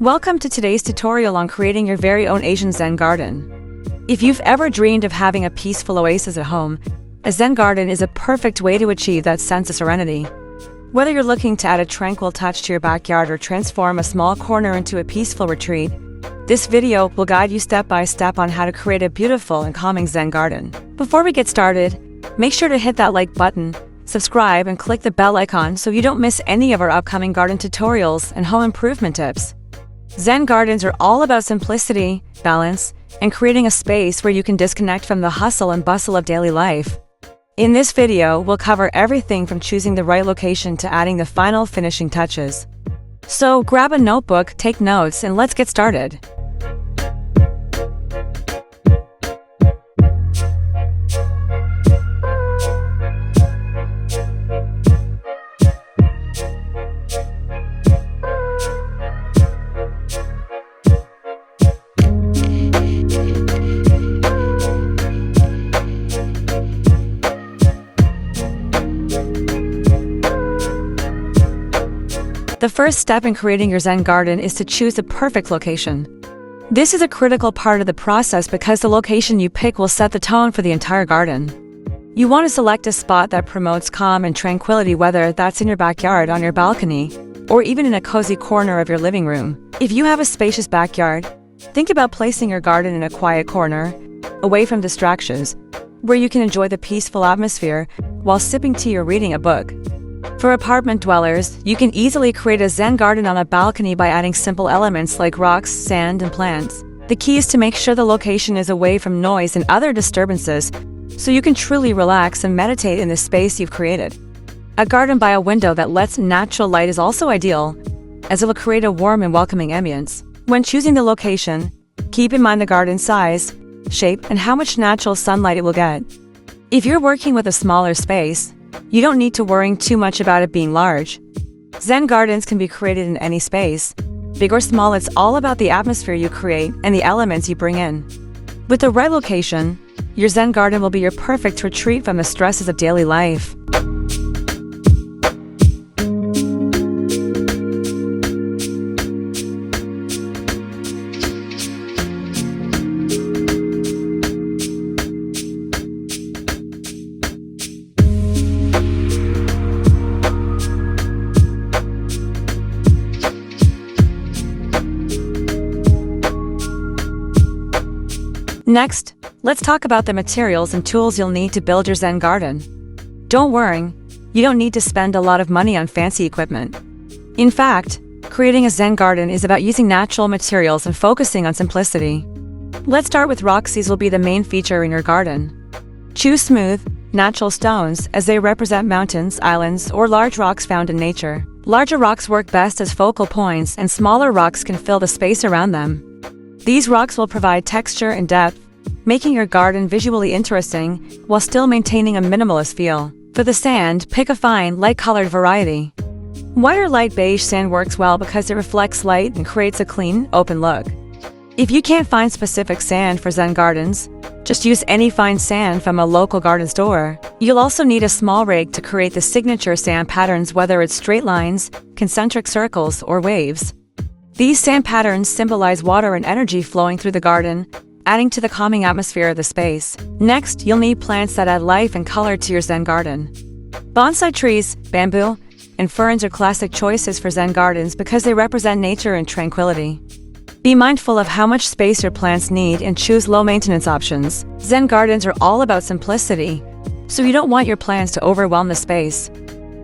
Welcome to today's tutorial on creating your very own Asian Zen garden. If you've ever dreamed of having a peaceful oasis at home, a Zen garden is a perfect way to achieve that sense of serenity. Whether you're looking to add a tranquil touch to your backyard or transform a small corner into a peaceful retreat, this video will guide you step by step on how to create a beautiful and calming Zen garden. Before we get started, make sure to hit that like button, subscribe, and click the bell icon so you don't miss any of our upcoming garden tutorials and home improvement tips. Zen gardens are all about simplicity, balance, and creating a space where you can disconnect from the hustle and bustle of daily life. In this video, we'll cover everything from choosing the right location to adding the final finishing touches. So grab a notebook, take notes, and let's get started. The first step in creating your Zen garden is to choose the perfect location. This is a critical part of the process because the location you pick will set the tone for the entire garden. You want to select a spot that promotes calm and tranquility, whether that's in your backyard, on your balcony, or even in a cozy corner of your living room. If you have a spacious backyard, think about placing your garden in a quiet corner, away from distractions, where you can enjoy the peaceful atmosphere while sipping tea or reading a book. For apartment dwellers, you can easily create a Zen garden on a balcony by adding simple elements like rocks, sand, and plants. The key is to make sure the location is away from noise and other disturbances, so you can truly relax and meditate in the space you've created. A garden by a window that lets natural light is also ideal, as it will create a warm and welcoming ambience. When choosing the location, keep in mind the garden's size, shape, and how much natural sunlight it will get. If you're working with a smaller space, you don't need to worry too much about it being large. Zen gardens can be created in any space. Big or small, it's all about the atmosphere you create and the elements you bring in. With the right location, your Zen garden will be your perfect retreat from the stresses of daily life. Next, let's talk about the materials and tools you'll need to build your Zen garden. Don't worry, you don't need to spend a lot of money on fancy equipment. In fact, creating a Zen garden is about using natural materials and focusing on simplicity. Let's start with rocks. These will be the main feature in your garden. Choose smooth, natural stones as they represent mountains, islands, or large rocks found in nature. Larger rocks work best as focal points, and smaller rocks can fill the space around them. These rocks will provide texture and depth, making your garden visually interesting while still maintaining a minimalist feel. For the sand, pick a fine, light-colored variety. White or light beige sand works well because it reflects light and creates a clean, open look. If you can't find specific sand for Zen gardens, just use any fine sand from a local garden store. You'll also need a small rake to create the signature sand patterns, whether it's straight lines, concentric circles, or waves. These sand patterns symbolize water and energy flowing through the garden, adding to the calming atmosphere of the space. Next, you'll need plants that add life and color to your Zen garden. Bonsai trees, bamboo, and ferns are classic choices for Zen gardens because they represent nature and tranquility. Be mindful of how much space your plants need and choose low-maintenance options. Zen gardens are all about simplicity, so you don't want your plants to overwhelm the space.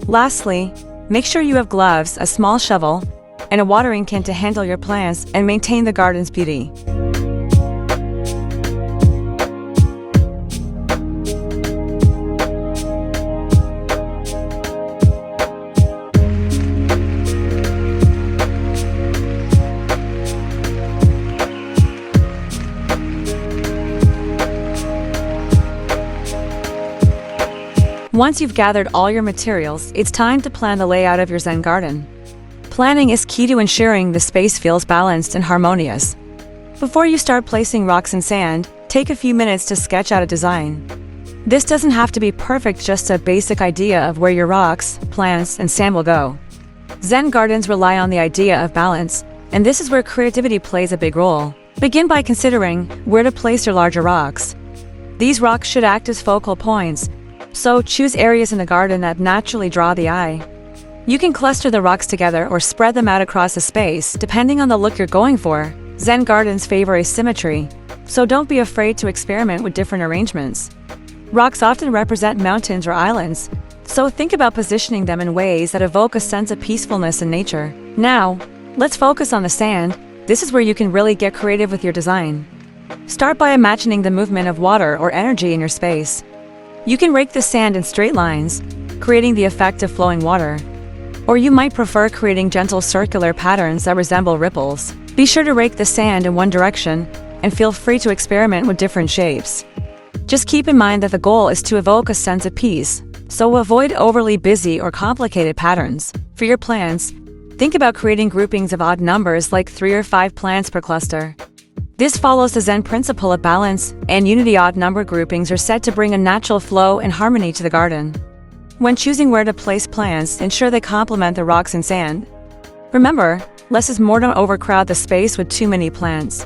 Lastly, make sure you have gloves, a small shovel, and a watering can to handle your plants and maintain the garden's beauty. Once you've gathered all your materials, it's time to plan the layout of your Zen garden. Planning is key to ensuring the space feels balanced and harmonious. Before you start placing rocks and sand, take a few minutes to sketch out a design. This doesn't have to be perfect, just a basic idea of where your rocks, plants, and sand will go. Zen gardens rely on the idea of balance, And this is where creativity plays a big role. Begin by considering where to place your larger rocks. These rocks should act as focal points, so choose areas in the garden that naturally draw the eye. You can cluster the rocks together or spread them out across the space, depending on the look you're going for. Zen gardens favor asymmetry, so don't be afraid to experiment with different arrangements. Rocks often represent mountains or islands, so think about positioning them in ways that evoke a sense of peacefulness in nature. Now, let's focus on the sand. This is where you can really get creative with your design. Start by imagining the movement of water or energy in your space. You can rake the sand in straight lines, creating the effect of flowing water. Or you might prefer creating gentle circular patterns that resemble ripples. Be sure to rake the sand in one direction, and feel free to experiment with different shapes. Just keep in mind that the goal is to evoke a sense of peace, so avoid overly busy or complicated patterns. For your plants, think about creating groupings of odd numbers like 3 or 5 plants per cluster. This follows the Zen principle of balance and unity. Odd number groupings are said to bring a natural flow and harmony to the garden. When choosing where to place plants, ensure they complement the rocks and sand. Remember, less is more. Don't overcrowd the space with too many plants.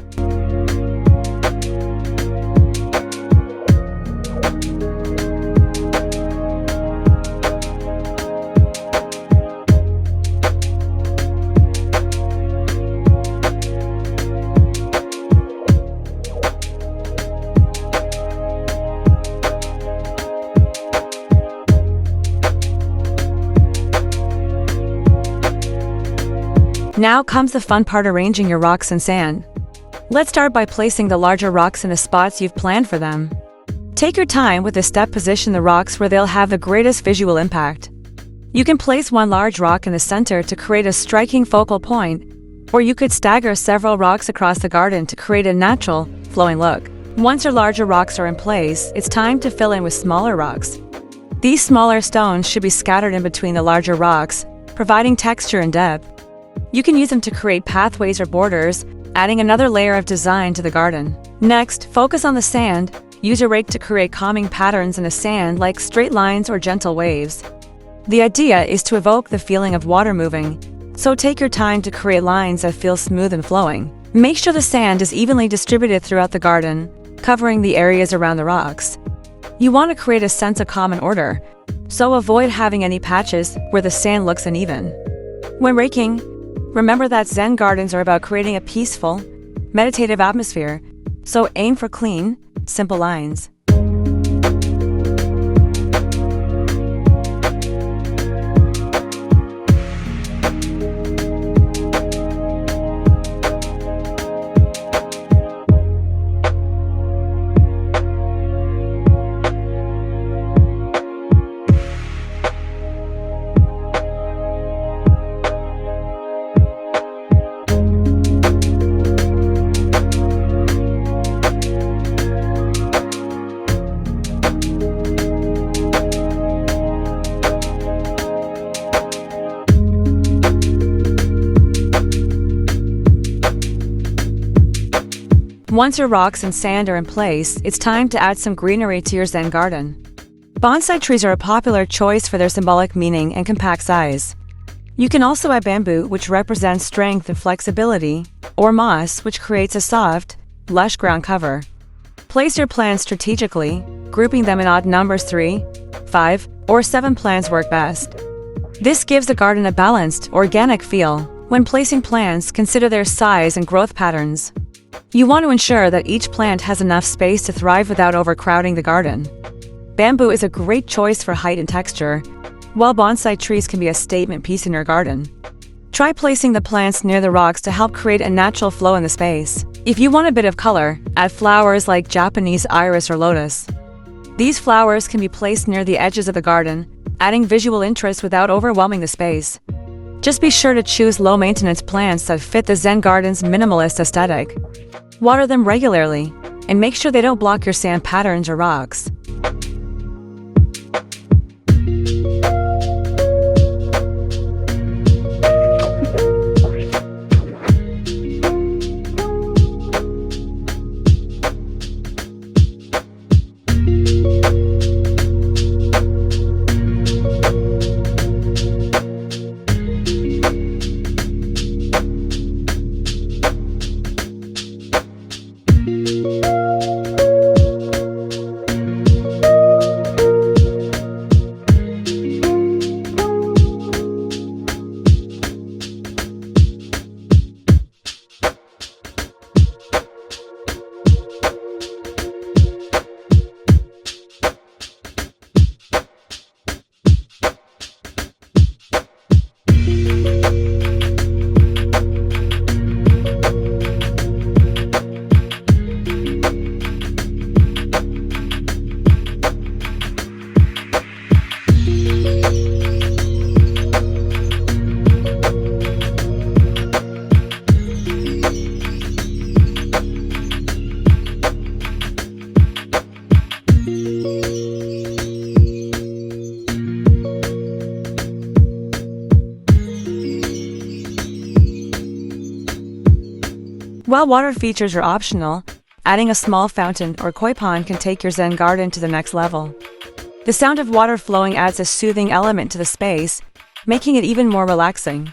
Now comes the fun part: arranging your rocks and sand. Let's start by placing the larger rocks in the spots you've planned for them. Take your time with this step. Position the rocks where they'll have the greatest visual impact. You can place one large rock in the center to create a striking focal point, or you could stagger several rocks across the garden to create a natural, flowing look. Once your larger rocks are in place, it's time to fill in with smaller rocks. These smaller stones should be scattered in between the larger rocks, providing texture and depth. You can use them to create pathways or borders, adding another layer of design to the garden. Next, focus on the sand. Use a rake to create calming patterns in the sand like straight lines or gentle waves. The idea is to evoke the feeling of water moving, so take your time to create lines that feel smooth and flowing. Make sure the sand is evenly distributed throughout the garden, covering the areas around the rocks. You want to create a sense of calm and order, so avoid having any patches where the sand looks uneven. When raking, remember that Zen gardens are about creating a peaceful, meditative atmosphere, so aim for clean, simple lines. Once your rocks and sand are in place, it's time to add some greenery to your Zen garden. Bonsai trees are a popular choice for their symbolic meaning and compact size. You can also add bamboo, which represents strength and flexibility, or moss, which creates a soft, lush ground cover. Place your plants strategically, grouping them in odd numbers. 3, 5, or 7 plants work best. This gives the garden a balanced, organic feel. When placing plants, consider their size and growth patterns. You want to ensure that each plant has enough space to thrive without overcrowding the garden. Bamboo is a great choice for height and texture, while bonsai trees can be a statement piece in your garden. Try placing the plants near the rocks to help create a natural flow in the space. If you want a bit of color, add flowers like Japanese iris or lotus. These flowers can be placed near the edges of the garden, adding visual interest without overwhelming the space. Just be sure to choose low-maintenance plants that fit the Zen garden's minimalist aesthetic. Water them regularly, and make sure they don't block your sand patterns or rocks. While water features are optional, adding a small fountain or koi pond can take your Zen garden to the next level. The sound of water flowing adds a soothing element to the space, making it even more relaxing.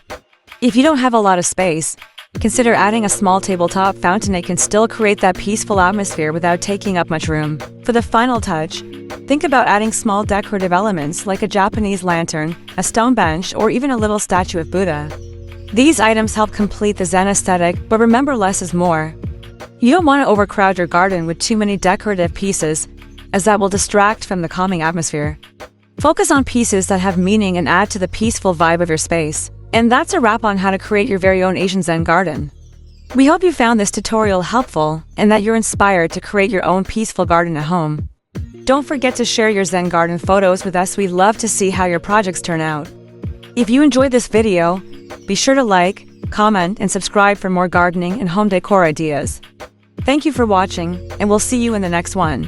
If you don't have a lot of space, consider adding a small tabletop fountain. It can still create that peaceful atmosphere without taking up much room. For the final touch, think about adding small decorative elements like a Japanese lantern, a stone bench, or even a little statue of Buddha. These items help complete the Zen aesthetic, but remember, less is more. You don't want to overcrowd your garden with too many decorative pieces, as that will distract from the calming atmosphere. Focus on pieces that have meaning and add to the peaceful vibe of your space. And that's a wrap on how to create your very own Asian Zen garden. We hope you found this tutorial helpful and that you're inspired to create your own peaceful garden at home. Don't forget to share your Zen garden photos with us. We'd love to see how your projects turn out. If you enjoyed this video, be sure to like, comment, and subscribe for more gardening and home decor ideas. Thank you for watching, and we'll see you in the next one.